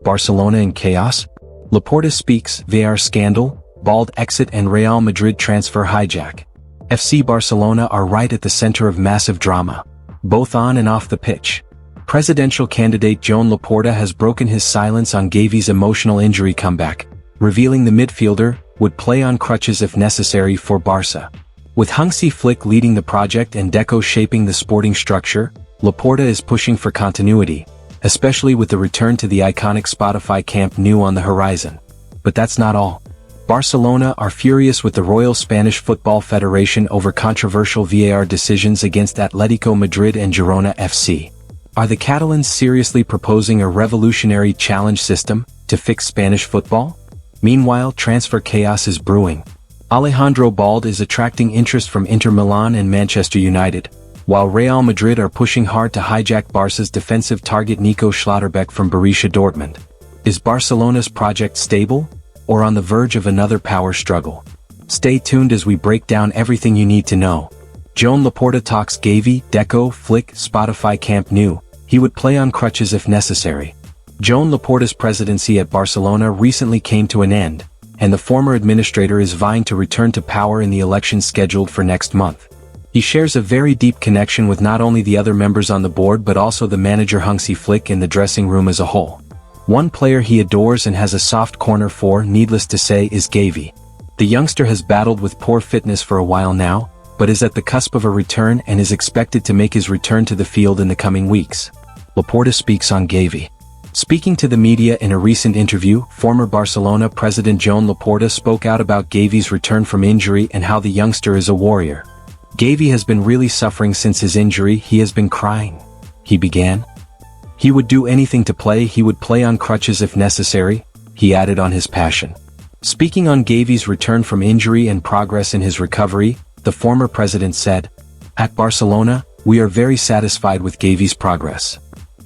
Barcelona in chaos? Laporta speaks, VAR scandal, Balde exit and Real Madrid transfer hijack. FC Barcelona are right at the center of massive drama, both on and off the pitch. Presidential candidate Joan Laporta has broken his silence on Gavi's emotional injury comeback, revealing the midfielder would play on crutches if necessary for Barca. With Hansi Flick leading the project and Deco shaping the sporting structure, Laporta is pushing for continuity, especially with the return to the iconic Spotify Camp Nou on the horizon. But that's not all. Barcelona are furious with the Royal Spanish Football Federation over controversial VAR decisions against Atletico Madrid and Girona FC. Are the Catalans seriously proposing a revolutionary challenge system to fix Spanish football? Meanwhile, transfer chaos is brewing. Alejandro Balde is attracting interest from Inter Milan and Manchester United, while Real Madrid are pushing hard to hijack Barca's defensive target Nico Schlotterbeck from Borussia Dortmund. Is Barcelona's project stable, or on the verge of another power struggle? Stay tuned as we break down everything you need to know. Joan Laporta talks Gavi, Deco, Flick, Spotify Camp Nou. He would play on crutches if necessary. Joan Laporta's presidency at Barcelona recently came to an end, and the former administrator is vying to return to power in the election scheduled for next month. He shares a very deep connection with not only the other members on the board but also the manager Hansi Flick and the dressing room as a whole. One player he adores and has a soft corner for, needless to say, is Gavi. The youngster has battled with poor fitness for a while now, but is at the cusp of a return and is expected to make his return to the field in the coming weeks. Laporta speaks on Gavi. Speaking to the media in a recent interview, former Barcelona president Joan Laporta spoke out about Gavi's return from injury and how the youngster is a warrior. Gavi has been really suffering since his injury. He has been crying. He began. He would do anything to play. He would play on crutches if necessary, he added on his passion. Speaking on Gavi's return from injury and progress in his recovery, the former president said, "At Barcelona, we are very satisfied with Gavi's progress.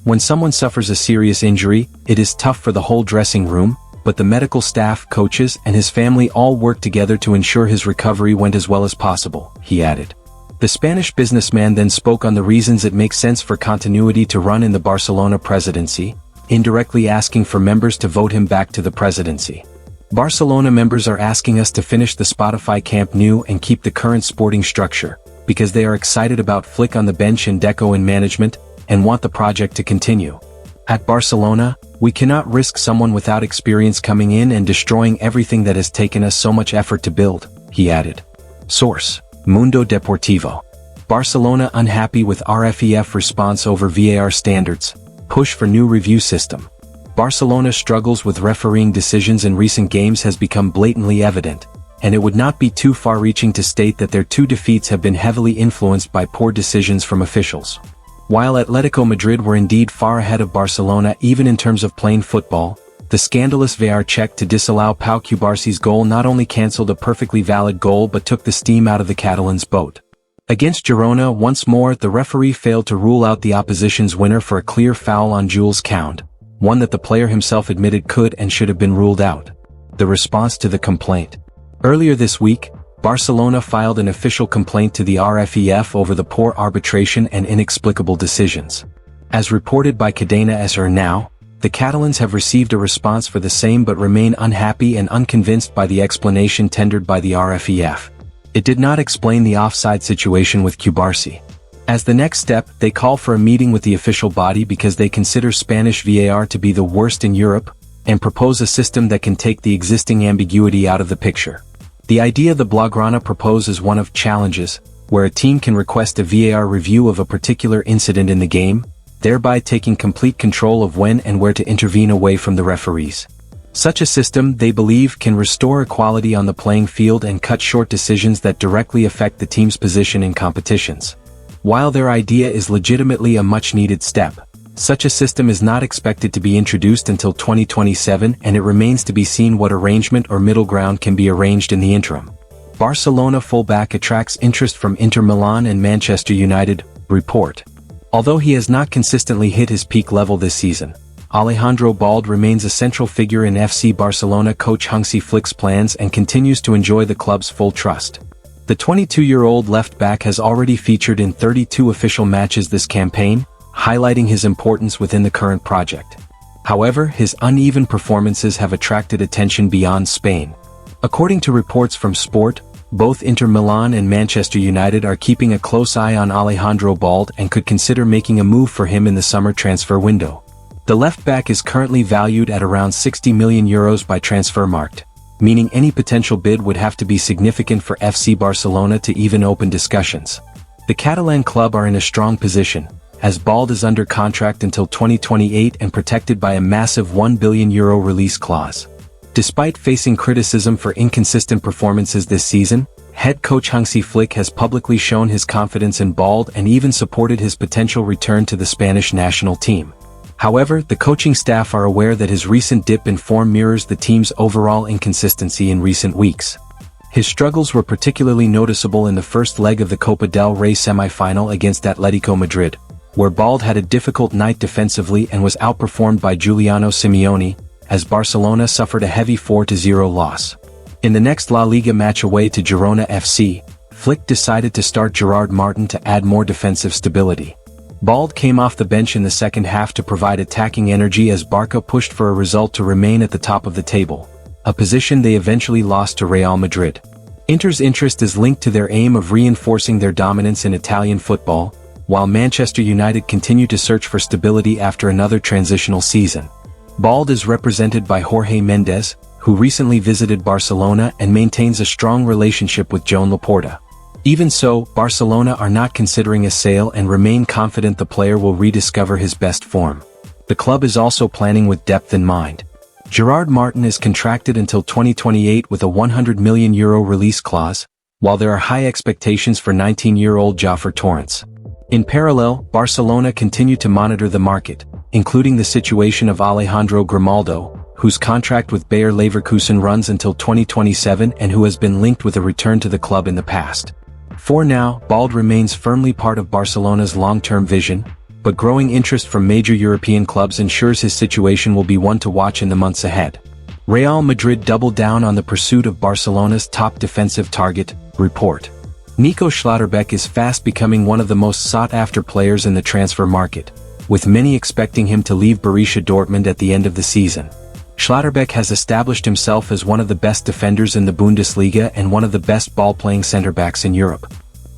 When someone suffers a serious injury, it is tough for the whole dressing room, but the medical staff, coaches, and his family all work together to ensure his recovery went as well as possible," he added. The Spanish businessman then spoke on the reasons it makes sense for continuity to run in the Barcelona presidency, indirectly asking for members to vote him back to the presidency. Barcelona members are asking us to finish the Spotify Camp Nou and keep the current sporting structure, because they are excited about Flick on the bench and Deco in management, and want the project to continue. At Barcelona, we cannot risk someone without experience coming in and destroying everything that has taken us so much effort to build, he added. Source: Mundo Deportivo. Barcelona unhappy with RFEF response over VAR standards, push for new review system. Barcelona struggles with refereeing decisions in recent games has become blatantly evident, and it would not be too far-reaching to state that their two defeats have been heavily influenced by poor decisions from officials. While Atletico Madrid were indeed far ahead of Barcelona even in terms of playing football, the scandalous VAR check to disallow Pau Cubarsi's goal not only cancelled a perfectly valid goal but took the steam out of the Catalans' boat. Against Girona once more, the referee failed to rule out the opposition's winner for a clear foul on Jules Koundé, one that the player himself admitted could and should have been ruled out. The response to the complaint. Earlier this week, Barcelona filed an official complaint to the RFEF over the poor arbitration and inexplicable decisions. As reported by Cadena SR Now, the Catalans have received a response for the same but remain unhappy and unconvinced by the explanation tendered by the RFEF. It did not explain the offside situation with Cubarsi. As the next step, they call for a meeting with the official body because they consider Spanish VAR to be the worst in Europe, and propose a system that can take the existing ambiguity out of the picture. The idea the Blaugrana propose is one of challenges, where a team can request a VAR review of a particular incident in the game, thereby taking complete control of when and where to intervene away from the referees. Such a system, they believe, can restore equality on the playing field and cut short decisions that directly affect the team's position in competitions. While their idea is legitimately a much-needed step, such a system is not expected to be introduced until 2027, and it remains to be seen what arrangement or middle ground can be arranged in the interim. Barcelona fullback attracts interest from Inter Milan and Manchester United, report. Although he has not consistently hit his peak level this season, Alejandro Balde remains a central figure in FC Barcelona coach Hansi Flick's plans and continues to enjoy the club's full trust. The 22-year-old left-back has already featured in 32 official matches this campaign, highlighting his importance within the current project. However, his uneven performances have attracted attention beyond Spain. According to reports from Sport, both Inter Milan and Manchester United are keeping a close eye on Alejandro Balde and could consider making a move for him in the summer transfer window. The left-back is currently valued at around €60 million by Transfermarkt, meaning any potential bid would have to be significant for FC Barcelona to even open discussions. The Catalan club are in a strong position, as Balde is under contract until 2028 and protected by a massive €1 billion release clause. Despite facing criticism for inconsistent performances this season, head coach Hansi Flick has publicly shown his confidence in Balde and even supported his potential return to the Spanish national team. However, the coaching staff are aware that his recent dip in form mirrors the team's overall inconsistency in recent weeks. His struggles were particularly noticeable in the first leg of the Copa del Rey semi-final against Atletico Madrid, where Balde had a difficult night defensively and was outperformed by Giuliano Simeone, as Barcelona suffered a heavy 4-0 loss. In the next La Liga match away to Girona FC, Flick decided to start Gerard Martin to add more defensive stability. Balde came off the bench in the second half to provide attacking energy as Barca pushed for a result to remain at the top of the table, a position they eventually lost to Real Madrid. Inter's interest is linked to their aim of reinforcing their dominance in Italian football, while Manchester United continue to search for stability after another transitional season. Balde is represented by Jorge Mendes, who recently visited Barcelona and maintains a strong relationship with Joan Laporta. Even so, Barcelona are not considering a sale and remain confident the player will rediscover his best form. The club is also planning with depth in mind. Gerard Martin is contracted until 2028 with a €100 million release clause, while there are high expectations for 19-year-old Jofre Torrents. In parallel, Barcelona continue to monitor the market, including the situation of Alejandro Grimaldo, whose contract with Bayer Leverkusen runs until 2027 and who has been linked with a return to the club in the past. For now, Balde remains firmly part of Barcelona's long-term vision, but growing interest from major European clubs ensures his situation will be one to watch in the months ahead. Real Madrid doubled down on the pursuit of Barcelona's top defensive target, report. Nico Schlotterbeck is fast becoming one of the most sought-after players in the transfer market, with many expecting him to leave Borussia Dortmund at the end of the season. Schlotterbeck has established himself as one of the best defenders in the Bundesliga and one of the best ball-playing center-backs in Europe.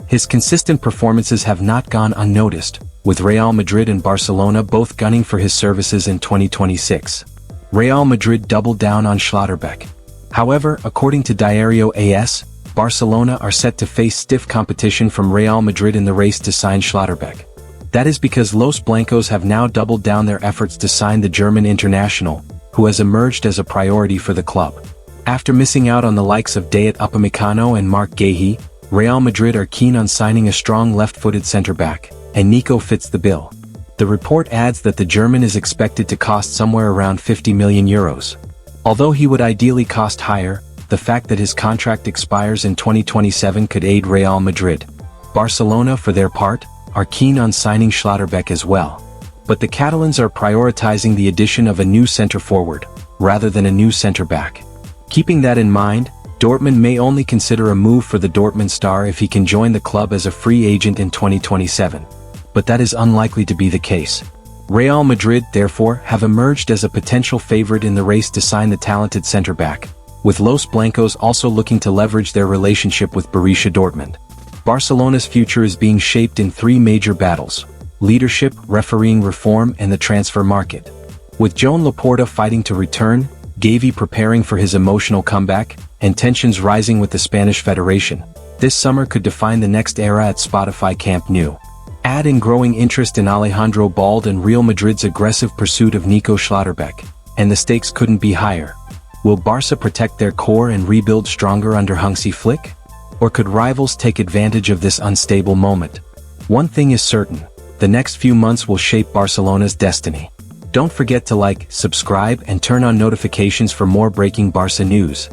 His consistent performances have not gone unnoticed, with Real Madrid and Barcelona both gunning for his services in 2026. Real Madrid doubled down on Schlotterbeck. However, according to Diario AS, Barcelona are set to face stiff competition from Real Madrid in the race to sign Schlotterbeck. That is because Los Blancos have now doubled down their efforts to sign the German international, who has emerged as a priority for the club. After missing out on the likes of Dayot Upamecano and Marc Guéhi, Real Madrid are keen on signing a strong left-footed centre-back, and Nico fits the bill. The report adds that the German is expected to cost somewhere around €50 million. Although he would ideally cost higher, the fact that his contract expires in 2027 could aid Real Madrid. Barcelona, for their part, are keen on signing Schlotterbeck as well. But the Catalans are prioritizing the addition of a new centre-forward, rather than a new centre-back. Keeping that in mind, Dortmund may only consider a move for the Dortmund star if he can join the club as a free agent in 2027. But that is unlikely to be the case. Real Madrid, therefore, have emerged as a potential favorite in the race to sign the talented centre-back, with Los Blancos also looking to leverage their relationship with Borussia Dortmund. Barcelona's future is being shaped in three major battles: leadership, refereeing reform, and the transfer market. With Joan Laporta fighting to return, Gavi preparing for his emotional comeback, and tensions rising with the Spanish Federation, this summer could define the next era at Spotify Camp Nou. Add in growing interest in Alejandro Balde and Real Madrid's aggressive pursuit of Nico Schlotterbeck, and the stakes couldn't be higher. Will Barca protect their core and rebuild stronger under Hansi Flick? Or could rivals take advantage of this unstable moment? One thing is certain: the next few months will shape Barcelona's destiny. Don't forget to like, subscribe, and turn on notifications for more breaking Barca news.